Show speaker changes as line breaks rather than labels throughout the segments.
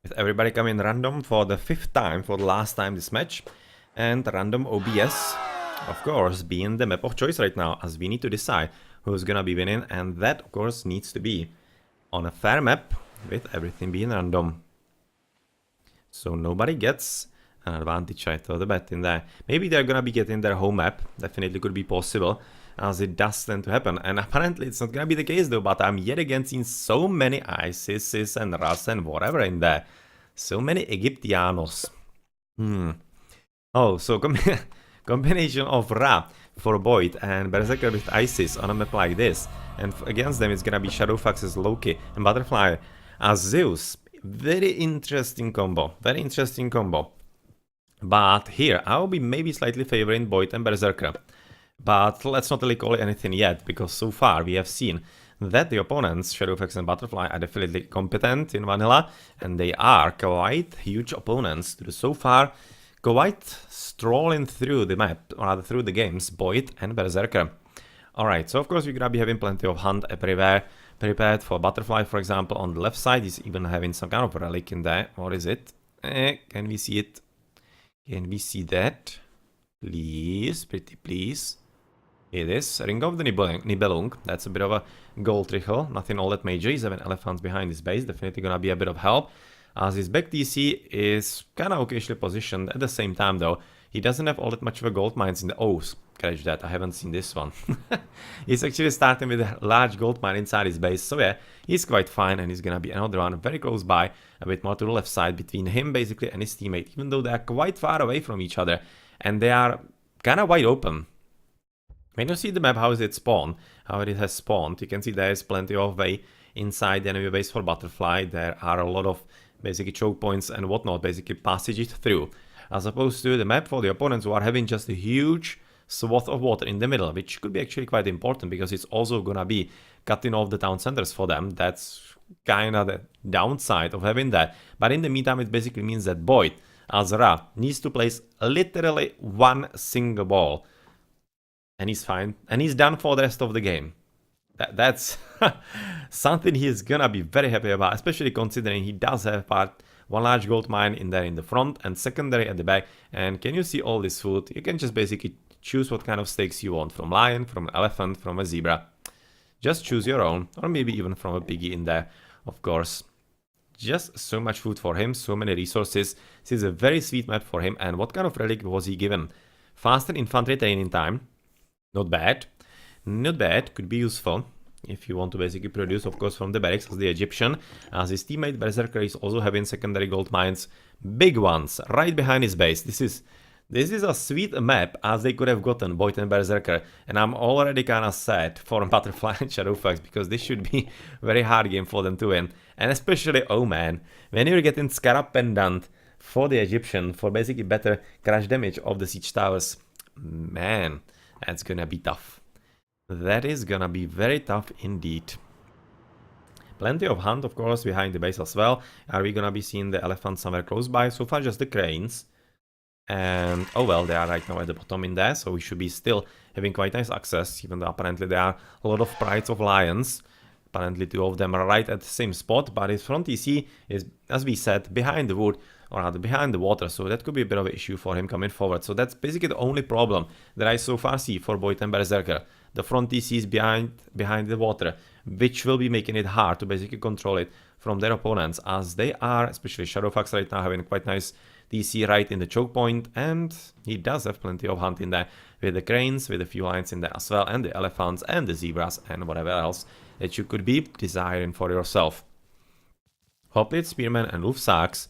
With everybody coming random for the 5th time, for the last time this match. And random OBS, of course, being the map of choice right now, as we need to decide who's gonna be winning. And that, of course, needs to be on a fair map, with everything being random. So nobody gets an advantage, I thought, the bet in there. Maybe they're gonna be getting their home map, definitely could be possible, as it does tend to happen. And apparently it's not gonna be the case though, but I'm yet again seeing so many ISISes and Ras and whatever in there. So many Egyptianos. Oh, so combination of Ra for BoIt and Berserker with Isis on a map like this. And against them it's gonna be Shadowfax's Loki and Butterfly as Zeus. Very interesting combo. Very interesting combo. But here, I'll be maybe slightly favoring BoIt and Berserker. But let's not really call it anything yet, because so far we have seen that the opponents, Shadowfax and Butterfly, are definitely competent in Vanilla, and they are quite huge opponents to so far quite strolling through the map, or rather through the games, BoIt and Berserker. Alright, so of course we're gonna be having plenty of hunt everywhere prepared for Butterfly, for example. On the left side, he's even having some kind of relic in there. What is it? Can we see it? Can we see that? Please, pretty please. It is Ring of the Nibelung. That's a bit of a gold trickle. Nothing all that major. He's having elephants behind his base. Definitely gonna be a bit of help. As his back TC is kind of occasionally positioned. At the same time though, he doesn't have all that much of a gold mines in the... Oh, scratch that. I haven't seen this one. He's actually starting with a large gold mine inside his base. So yeah, he's quite fine, and he's gonna be another one very close by, a bit more to the left side between him basically and his teammate, even though they are quite far away from each other. And they are kind of wide open. When you see the map, how is it spawned, how it has spawned, you can see there is plenty of way inside the enemy base for Butterfly. There are a lot of basically choke points and whatnot, basically passages through, as opposed to the map for the opponents who are having just a huge swath of water in the middle, which could be actually quite important because it's also gonna be cutting off the town centers for them. That's kind of the downside of having that. But in the meantime, it basically means that BoIt, as Ra, needs to place literally one single ball. And he's fine. And he's done for the rest of the game. That's something he's gonna be very happy about, especially considering he does have one large gold mine in there in the front and secondary at the back. And can you see all this food? You can just basically choose what kind of steaks you want, from lion, from an elephant, from a zebra. Just choose your own, or maybe even from a piggy in there, of course. Just so much food for him, so many resources. This is a very sweet map for him. And what kind of relic was he given? Faster infantry training time. Not bad. Not bad. Could be useful if you want to basically produce, of course, from the barracks as the Egyptian. As his teammate Berserker is also having secondary gold mines. Big ones, right behind his base. This is a sweet map as they could have gotten BoIt and Berserker. And I'm already kind of sad for Butterfly and Shadowfax, because this should be a very hard game for them to win. And especially, oh man, when you're getting Scarab Pendant for the Egyptian for basically better crash damage of the siege towers. Man, that's gonna be tough. That is gonna be very tough indeed. Plenty of hunt, of course, behind the base as well. Are we gonna be seeing the elephants somewhere close by? So far, just the cranes. And, oh well, they are right now at the bottom in there, so we should be still having quite nice access, even though apparently there are a lot of prides of lions. Apparently 2 of them are right at the same spot, but his front TC is, as we said, behind the wood, or rather behind the water, so that could be a bit of an issue for him coming forward. So that's basically the only problem that I so far see for BoIt and Berserker. The front TC is behind the water, which will be making it hard to basically control it from their opponents, as they are, especially Shadowfax right now, having quite nice TC right in the choke point, and he does have plenty of hunt in there, with the cranes, with a few lions in there as well, and the elephants, and the zebras, and whatever else that you could be desiring for yourself. Hoplite, Spearman, and Ulfsarks.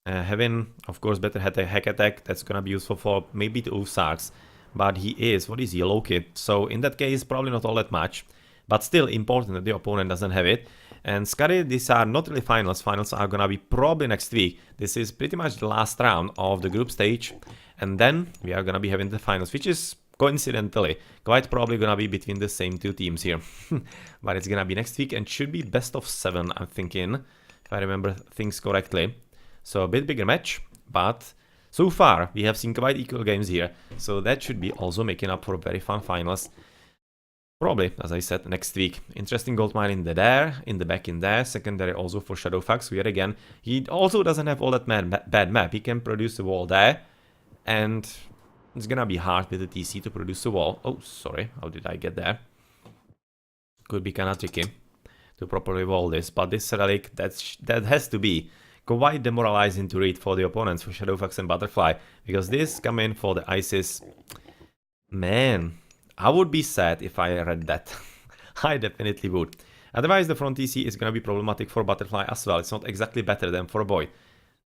Having, of course, better hack attack, that's gonna be useful for maybe the Ulfsarks. But he is, what is he, Loki? So in that case, probably not all that much. But still important that the opponent doesn't have it. And Scary, these are not really finals. Finals are gonna be probably next week. This is pretty much the last round of the group stage. And then we are gonna be having the finals, which is coincidentally quite probably gonna be between the same 2 teams here. But it's gonna be next week and should be best of 7, I'm thinking, if I remember things correctly. So a bit bigger match, but so far we have seen quite equal games here. So that should be also making up for very fun finals. Probably, as I said, next week. Interesting gold mine in the there, in the back in there. Secondary also for Shadowfax. Yet again, he also doesn't have all that bad map. He can produce a wall there. And it's gonna be hard with the TC to produce a wall. Oh, sorry. How did I get there? Could be kinda tricky to properly wall this. But this relic, that has to be quite demoralizing to read for the opponents, for Shadowfax and Butterfly. Because this come in for the ISIS. Man, I would be sad if I read that. I definitely would. Otherwise, the front TC is gonna be problematic for Butterfly as well. It's not exactly better than for BoIt.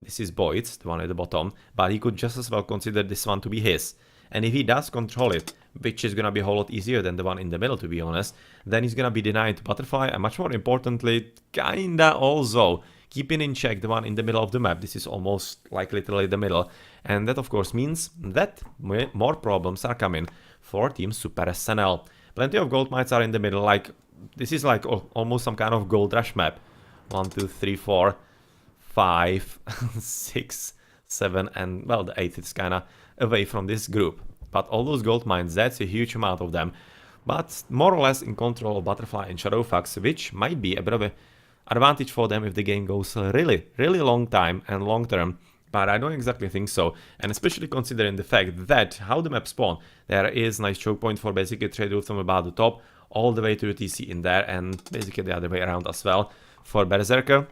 This is BoIt, the one at the bottom, but he could just as well consider this one to be his. And if he does control it, which is gonna be a whole lot easier than the one in the middle, to be honest, then he's gonna be denied to Butterfly, and much more importantly, kinda also keeping in check the one in the middle of the map. This is almost like literally the middle. And that of course means that more problems are coming for Team SuperSNL. Plenty of gold mines are in the middle, like this is like almost some kind of gold rush map. 1, 2, 3, 4, 5, 6, 7, and well, the 8th is kinda away from this group. But all those gold mines, that's a huge amount of them. But more or less in control of Butterfly and Shadowfax, which might be a bit of an advantage for them if the game goes really long time and long term. But I don't exactly think so, and especially considering the fact that how the map spawn, there is nice choke point for basically trade route from about the top all the way to the TC in there, and basically the other way around as well for Berserker.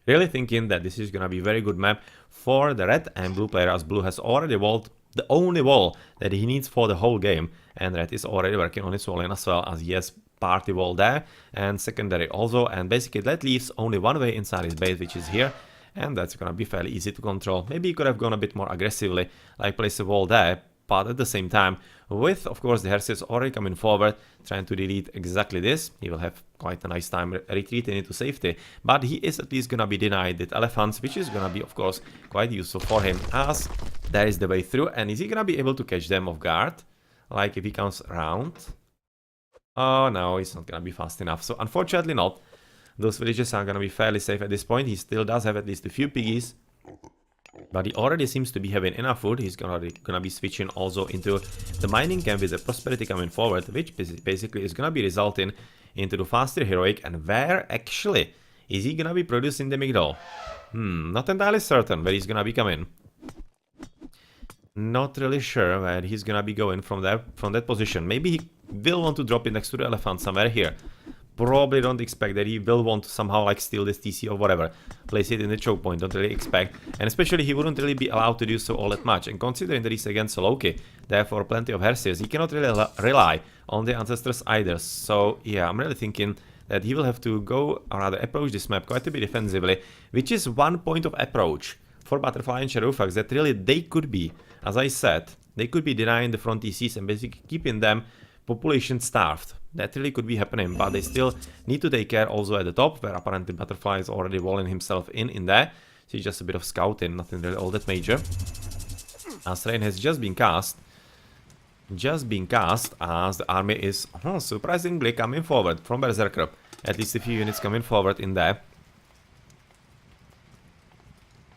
Really thinking that this is gonna be a very good map for the red and blue player, as blue has already walled the only wall that he needs for the whole game, and red is already working on his walling as well, as he has party wall there and secondary also, and basically that leaves only one way inside his base, which is here. And that's gonna be fairly easy to control. Maybe he could have gone a bit more aggressively, like place a wall there, but at the same time, with of course the RTS already coming forward, trying to delete exactly this, he will have quite a nice time retreating into safety. But he is at least gonna be denied the elephants, which is gonna be of course quite useful for him, as there is the way through. And is he gonna be able to catch them off guard? Like if he comes around? Oh no, he's not gonna be fast enough, so unfortunately not. Those villages are gonna be fairly safe at this point. He still does have at least a few piggies, but he already seems to be having enough food. He's gonna be switching also into the mining camp with the prosperity coming forward, which basically is gonna be resulting into the faster heroic. And where actually is he gonna be producing the Migdol? Not entirely certain where he's gonna be coming. Not really sure where he's gonna be going from that position. Maybe he will want to drop it next to the elephant somewhere here. Probably don't expect that he will want to somehow like steal this TC or whatever. Place it in the choke point, don't really expect. And especially he wouldn't really be allowed to do so all that much. And considering that he's against Loki, therefore plenty of Herses, he cannot really rely on the ancestors either. So yeah, I'm really thinking that he will have to go, or rather approach this map quite a bit defensively, which is one point of approach for Butterfly and Shadowfax that really they could be, as I said, they could be denying the front TCs and basically keeping them population starved. That really could be happening, but they still need to take care also at the top, where apparently Butterfly is already walling himself in there. So just a bit of scouting, nothing really all that major. As rain has just been cast as the army is surprisingly coming forward from Berserker. At least a few units coming forward in there.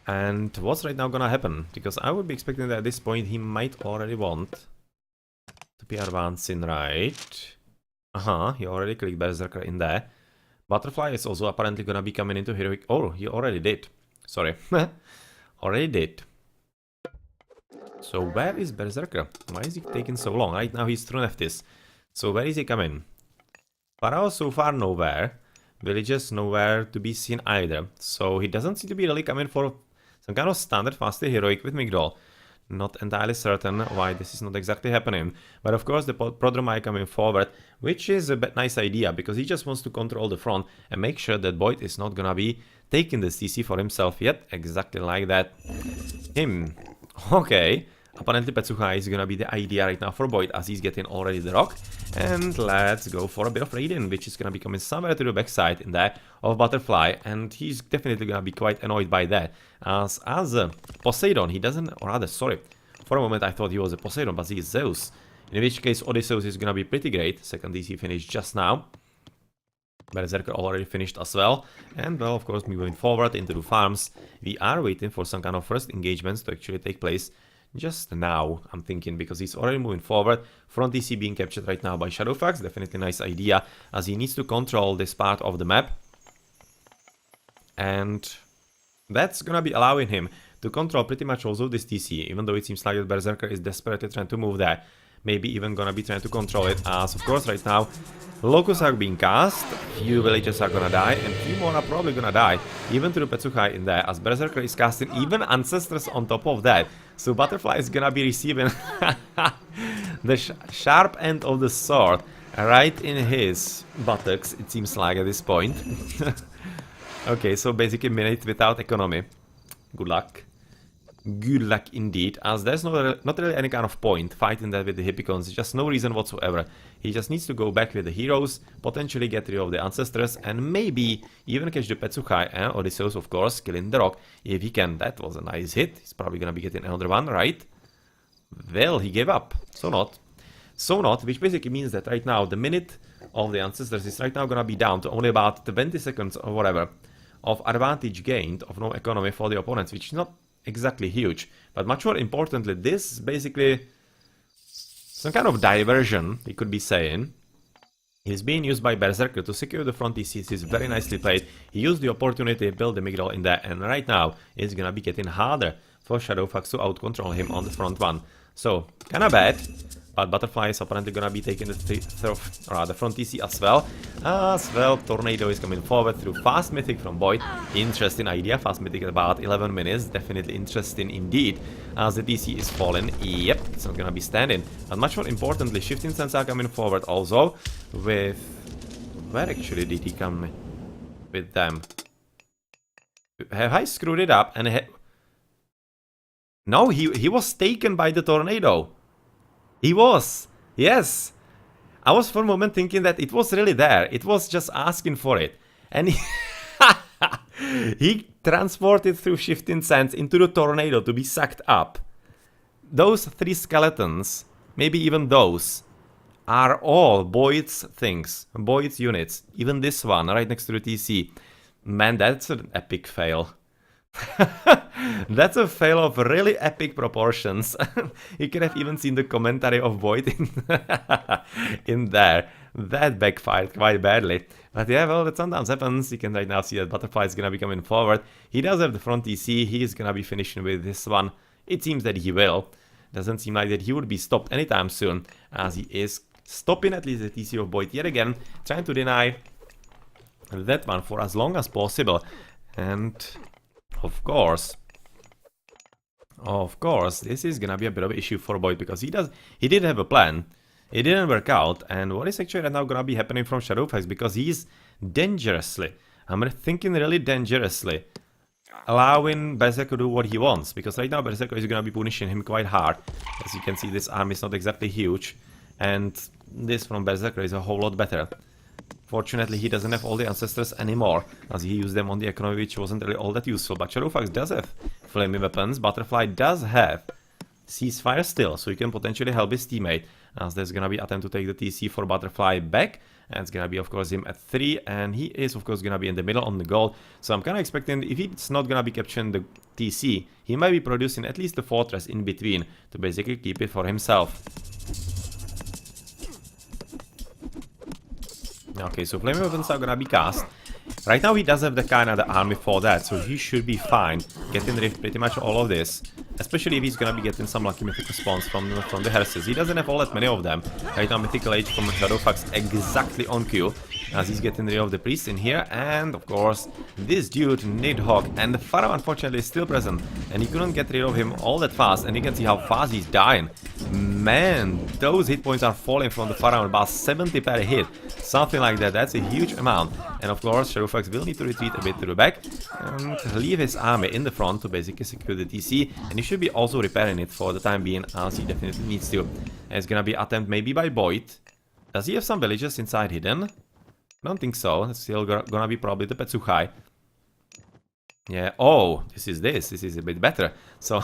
And what's right now gonna happen? Because I would be expecting that at this point he might already want to be advancing, right? He already clicked Berserker in there. Butterfly is also apparently gonna be coming into heroic. Oh, he already did. Sorry. Already did. So where is Berserker? Why is he taking so long? Right now he's through Neftis. So where is he coming? Pharaoh so far nowhere. Villages nowhere to be seen either. So he doesn't seem to be really coming for some kind of standard faster heroic with Migdol. Not entirely certain why this is not exactly happening. But of course the Prodromai coming forward, which is a nice idea, because he just wants to control the front and make sure that BoIt is not gonna be taking this TC for himself yet. Exactly like that. Okay. Apparently Petsuchai is gonna be the idea right now for BoIt, as he's getting already the rock. And let's go for a bit of raiding, which is gonna be coming somewhere to the backside in there of Butterfly. And he's definitely gonna be quite annoyed by that. As Poseidon, he doesn't, or rather, sorry. For a moment I thought he was a Poseidon, but he is Zeus. In which case Odysseus is gonna be pretty great. Second DC finished just now. Berserker already finished as well. And well, of course, moving forward into the farms, we are waiting for some kind of first engagements to actually take place. just now, I'm thinking, because he's already moving forward. Front DC being captured right now by Shadowfax, definitely nice idea, as he needs to control this part of the map. And that's gonna be allowing him to control pretty much also this TC, even though it seems like the Berserker is desperately trying to move there. Maybe even gonna be trying to control it, as of course right now Locus are being cast, few villagers are gonna die, and few more are probably gonna die, even to the Petsuchai in there, as Berserker is casting even Ancestors on top of that. So Butterfly is gonna be receiving the sharp end of the sword right in his buttocks, it seems like at this point. Okay, so basically minute without economy. Good luck. Good luck indeed, as there's not really any kind of point fighting that with the Hippicons, just no reason whatsoever. He just needs to go back with the heroes, potentially get rid of the Ancestors, and maybe even catch the Petsuchai, or the Zeus of course, killing the rock, if he can. That was a nice hit. He's probably gonna be getting another one, right? Well, he gave up. So not. So not, which basically means that right now the minute of the Ancestors is right now gonna be down to only about 20 seconds or whatever of advantage gained of no economy for the opponents, which is not exactly huge, but much more importantly, this is basically some kind of diversion, we could be saying. He's being used by Berserker to secure the front TCs. He's very nicely played. He used the opportunity to build the Migdal in there, and right now it's gonna be getting harder for Shadowfax to out-control him on the front one. So, kinda bad. But Butterfly is apparently gonna be taking the front TC as well. Tornado is coming forward through Fast Mythic from BoIt. Interesting idea. Fast Mythic at about 11 minutes. Definitely interesting indeed. As the TC is falling. Yep, it's not gonna be standing. But much more importantly, Shifting Sands are coming forward also. With... where actually did he come with them? Have I screwed it up? And no, he was taken by the tornado. He was, yes. I was for a moment thinking that it was really there. It was just asking for it. And he transported through Shifting Sands into the tornado to be sucked up. Those 3 skeletons, maybe even those, are all BoIt's things, BoIt's units. Even this one, right next to the TC. Man, that's an epic fail. That's a fail of really epic proportions. You could have even seen the commentary of BoIt in there. That backfired quite badly. But yeah, well, that sometimes happens. You can right now see that Butterfly is gonna be coming forward. He does have the front TC. He is gonna be finishing with this one. It seems that he will. Doesn't seem like that he would be stopped anytime soon, as he is stopping at least the TC of BoIt yet again, trying to deny that one for as long as possible. And of course, this is gonna be a bit of an issue for BoIt, because he did have a plan. It didn't work out, and what is actually right now gonna be happening from Shadowfax, because he's dangerously, I'm thinking really dangerously, allowing Berserker to do what he wants, because right now Berserker is gonna be punishing him quite hard. As you can see, this army is not exactly huge, and this from Berserker is a whole lot better. Fortunately, he doesn't have all the Ancestors anymore, as he used them on the economy, which wasn't really all that useful. But Shadowfax does have flaming weapons. Butterfly does have Ceasefire still, so he can potentially help his teammate, as there's gonna be attempt to take the TC for Butterfly back. And it's gonna be, of course, him at 3, and he is, of course, gonna be in the middle on the goal. So I'm kinda expecting, if it's not gonna be capturing the TC, he might be producing at least the fortress in between to basically keep it for himself. Okay, so flaming weapons are gonna be cast. Right now he does have the kind of the army for that, so he should be fine getting rid of pretty much all of this. Especially if he's gonna be getting some lucky mythic response from the hearses. He doesn't have all that many of them. Right now Mythical Age from Shadowfax exactly on cue, as he's getting rid of the priest in here, and of course this dude Nidhogg, and the Pharaoh unfortunately is still present, and he couldn't get rid of him all that fast, and you can see how fast he's dying. Man, those hit points are falling from the Pharaoh, about 70 per hit, something like that. That's a huge amount, and of course Shadowfax will need to retreat a bit to the back and leave his army in the front to basically secure the TC, and he should be also repairing it for the time being, as he definitely needs to. And it's gonna be attempt maybe by BoIt. Does he have some villages inside hidden? I don't think so. It's still gonna be probably the Petsuchai. Yeah, oh, this is a bit better. So,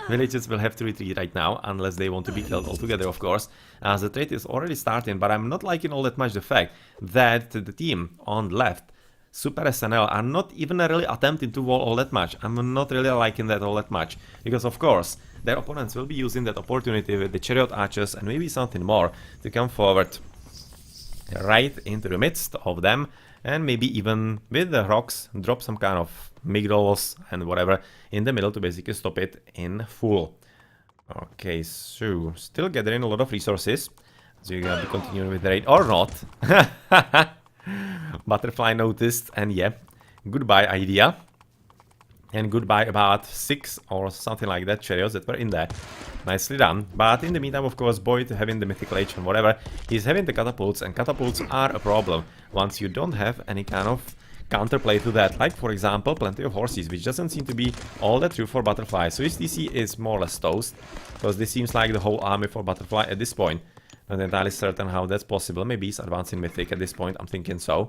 villagers will have to retreat right now, unless they want to be killed altogether, of course, as the trade is already starting, but I'm not liking all that much the fact that the team on the left, SuperSNL, are not even really attempting to wall all that much. I'm not really liking that all that much, because of course, their opponents will be using that opportunity with the chariot archers and maybe something more to come forward right into the midst of them, and maybe even with the rocks drop some kind of migdals and whatever in the middle to basically stop it in full. Okay, so still gathering a lot of resources. So you're gonna be continuing with the raid or not. Butterfly noticed, and yeah, goodbye idea. And goodbye about 6 or something like that chariots that were in there. Nicely done. But in the meantime, of course, BoIt having the mythical age and whatever, he's having the catapults, and catapults are a problem once you don't have any kind of counterplay to that. Like, for example, plenty of horses, which doesn't seem to be all that true for Butterfly. So STC is more or less toast, because this seems like the whole army for Butterfly at this point. Not entirely certain how that's possible. Maybe he's advancing mythic at this point, I'm thinking so.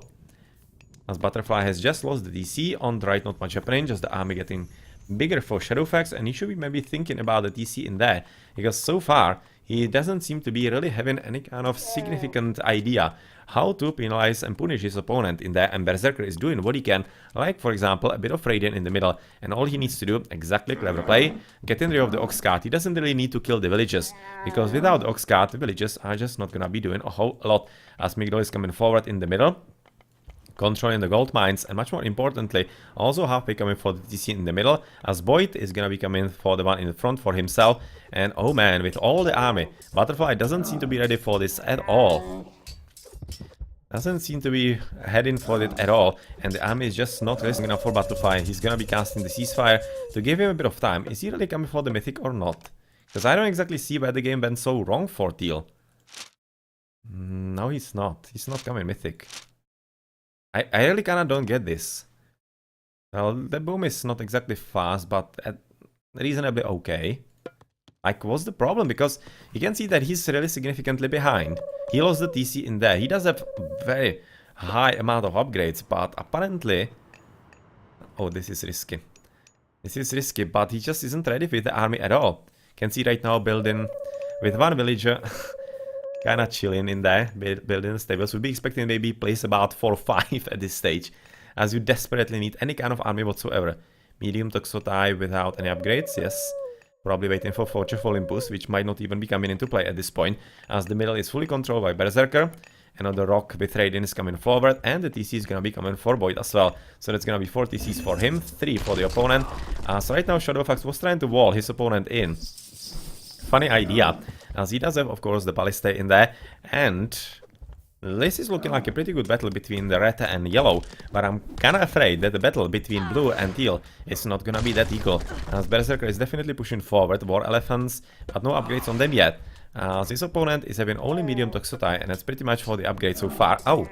As Butterfly has just lost the DC, on the right not much happening, just the army getting bigger for Shadowfax, and he should be maybe thinking about the DC in there, because so far he doesn't seem to be really having any kind of significant idea how to penalize and punish his opponent in there, and Berserker is doing what he can, like for example a bit of Radiant in the middle, and all he needs to do, exactly, clever play, getting rid of the Ox Cart. He doesn't really need to kill the villagers, because without the Ox Cart the villagers are just not gonna be doing a whole lot, as Migdal is coming forward in the middle, controlling the gold mines, and much more importantly, also halfway coming for the TC in the middle, as BoIt is gonna be coming for the one in the front for himself. And oh man, with all the army, Butterfly doesn't seem to be ready for this at all. Doesn't seem to be heading for it at all, and the army is just not risking enough for Butterfly. He's gonna be casting the ceasefire to give him a bit of time. Is he really coming for the mythic or not? Because I don't exactly see where the game went so wrong for Teal. No, he's not. He's not coming mythic. I really kinda don't get this. Well, the boom is not exactly fast, but reasonably okay. Like, what's the problem? Because you can see that he's really significantly behind. He lost the TC in there. He does have very high amount of upgrades, but apparently... Oh, this is risky. This is risky, but he just isn't ready with the army at all. Can see right now building with one villager... Kinda chilling in there, building the stables. We'd be expecting maybe place about 4 or 5 at this stage, as you desperately need any kind of army whatsoever. Medium Toxotai without any upgrades, yes. Probably waiting for Fortune Olympus, which might not even be coming into play at this point, as the middle is fully controlled by Berserker. Another rock with Raiden is coming forward, and the TC is gonna be coming for BoIt as well. So that's gonna be 4 TCs for him, 3 for the opponent. So right now Shadowfax was trying to wall his opponent in. Funny idea, as he does have, of course, the Ballista in there, and this is looking like a pretty good battle between the red and yellow, but I'm kinda afraid that the battle between blue and teal is not gonna be that equal, as Berserker is definitely pushing forward, War Elephants, but no upgrades on them yet. His opponent is having only medium Toxotai, and that's pretty much for the upgrade so far. Oh,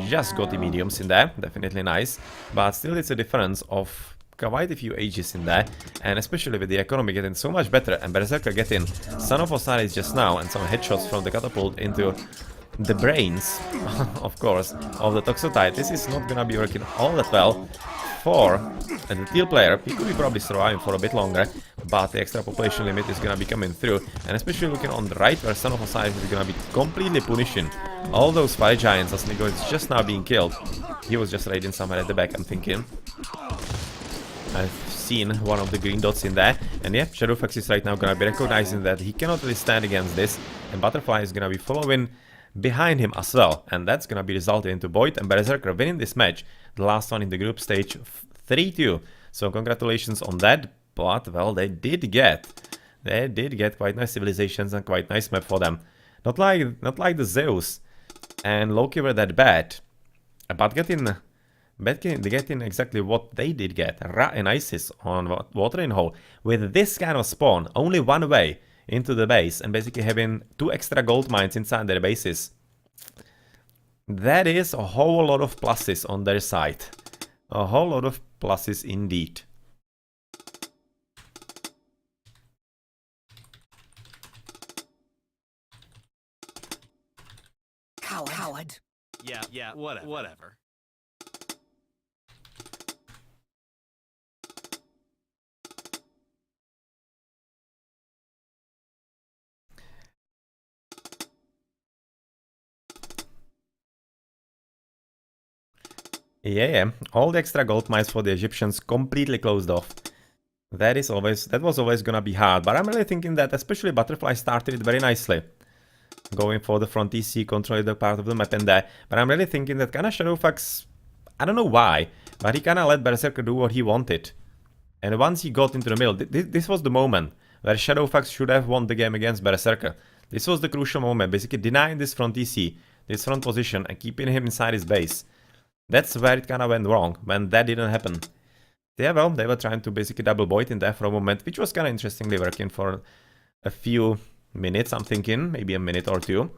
just got the mediums in there, definitely nice, but still it's a difference of quite a few ages in there, and especially with the economy getting so much better, and Berserker getting Son of Osiris just now, and some headshots from the catapult into the brains, of course, of the Toxotai. This is not gonna be working all that well for the teal player. He could be probably surviving for a bit longer, but the extra population limit is gonna be coming through, and especially looking on the right, where Son of Osiris is gonna be completely punishing all those fire giants, as Nigo is just now being killed. He was just raiding somewhere at the back, I'm thinking. I've seen one of the green dots in there, and yeah, Shadowfax is right now gonna be recognizing that he cannot really stand against this, and Butterfly is gonna be following behind him as well, and that's gonna be resulting into BoIt and Berserker winning this match, the last one in the group stage, 3-2. So congratulations on that, but well, they did get quite nice civilizations and quite nice map for them. Not like the Zeus and Loki were that bad, but getting exactly what they did get, Ra and Isis on Watering Hole, with this kind of spawn, only one way into the base, and basically having 2 extra gold mines inside their bases. That is a whole lot of pluses on their side. A whole lot of pluses indeed.
Coward.
Yeah, whatever.
Yeah, all the extra gold mines for the Egyptians completely closed off. That was always gonna be hard, but I'm really thinking that especially Butterfly started it very nicely. Going for the front TC, controlling the part of the map in there. But I'm really thinking that kinda Shadowfax, I don't know why, but he kinda let Berserker do what he wanted. And once he got into the middle, this was the moment where Shadowfax should have won the game against Berserker. This was the crucial moment, basically denying this front TC, this front position, and keeping him inside his base. That's where it kinda went wrong, when that didn't happen. Yeah, well, they were trying to basically double BoIt in there for a moment, which was kinda interestingly working for a few minutes, I'm thinking, maybe a minute or two.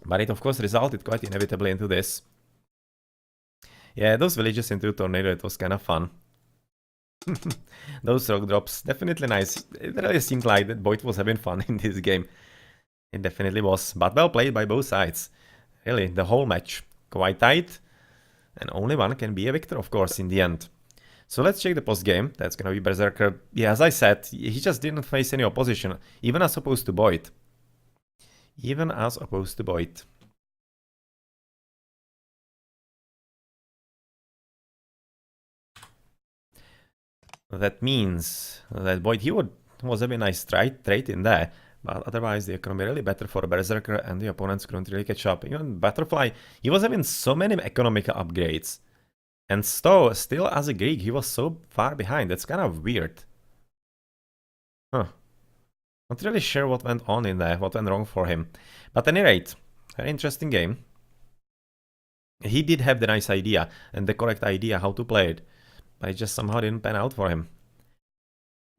But it of course resulted quite inevitably into this. Yeah, those villages into Tornado, it was kinda fun. Those rock drops, definitely nice. It really seemed like that BoIt was having fun in this game. It definitely was, but well played by both sides. Really, the whole match. Quite tight, and only one can be a victor, of course, in the end. So let's check the post game. That's gonna be Berserker. Yeah, as I said, he just didn't face any opposition, even as opposed to BoIt. Even as opposed to BoIt. That means that BoIt, he was having a nice trait in there, but otherwise the economy really better for Berserker and the opponents couldn't really catch up. Even Butterfly, he was having so many economical upgrades. And still as a Greek, he was so far behind. That's kind of weird. Huh. Not really sure what went on in there, what went wrong for him. But at any rate, very interesting game. He did have the nice idea and the correct idea how to play it, but it just somehow didn't pan out for him.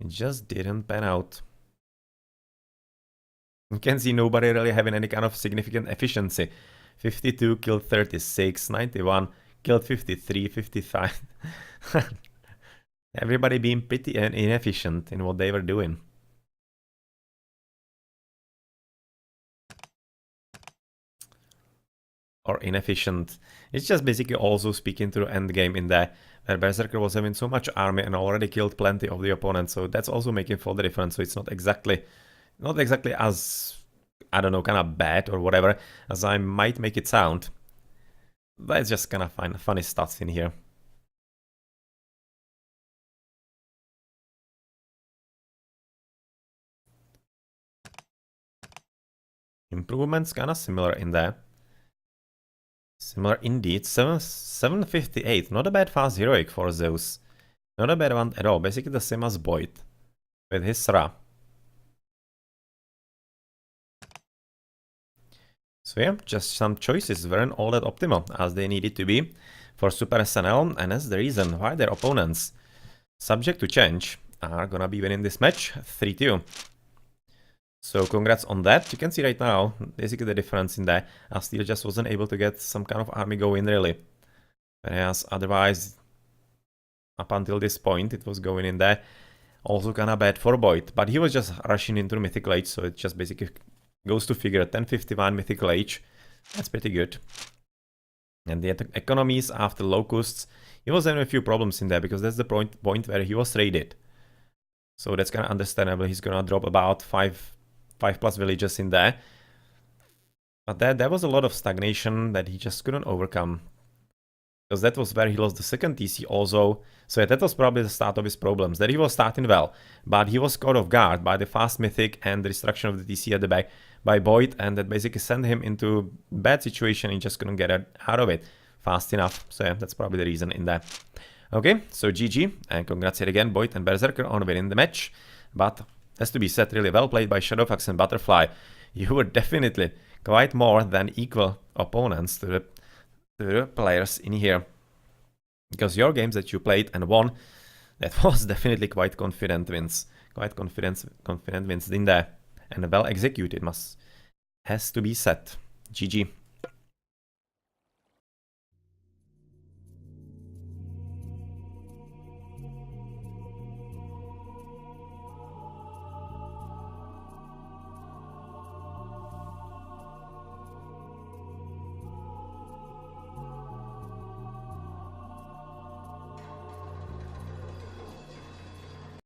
It just didn't pan out. You can see nobody really having any kind of significant efficiency. 52 killed 36, 91 killed 53, 55. Everybody being pretty inefficient in what they were doing. Or inefficient. It's just basically also speaking to the end game in there, where Berserker was having so much army and already killed plenty of the opponents, so that's also making for the difference. So it's not exactly as, I don't know, kind of bad or whatever as I might make it sound. But it's just kind of funny stats in here. Improvements kind of similar in there. Similar indeed. 758. Not a bad fast heroic for Zeus. Not a bad one at all. Basically the same as BoIt with his Ra. So yeah, just some choices weren't all that optimal as they needed to be for SuperSNL, and that's the reason why their opponents, subject to change, are gonna be winning this match 3-2. So congrats on that. You can see right now, basically the difference in that, as Steel just wasn't able to get some kind of army going really. Whereas otherwise, up until this point, it was going in there. Also kinda bad for BoIt, but he was just rushing into the Mythical Age, so it just basically goes to figure 1051 Mythical Age. That's pretty good. And the economies after Locusts, he was having a few problems in there, because that's the point where he was raided. So that's kinda understandable. He's gonna drop about 5 plus villages in there. But there was a lot of stagnation that he just couldn't overcome. Because that was where he lost the second TC also. So yeah, that was probably the start of his problems. That he was starting well, but he was caught off guard by the fast Mythic and the destruction of the TC at the back by BoIt, and that basically sent him into a bad situation. He just couldn't get out of it fast enough. So yeah, that's probably the reason in there. Okay, so GG, and congrats yet again, BoIt and Berserker, on winning the match. But has to be said, really well played by Shadowfax and Butterfly. You were definitely quite more than equal opponents to the players in here. Because your games that you played and won, that was definitely quite confident wins. Quite confident wins in there. And well executed, has to be said. GG.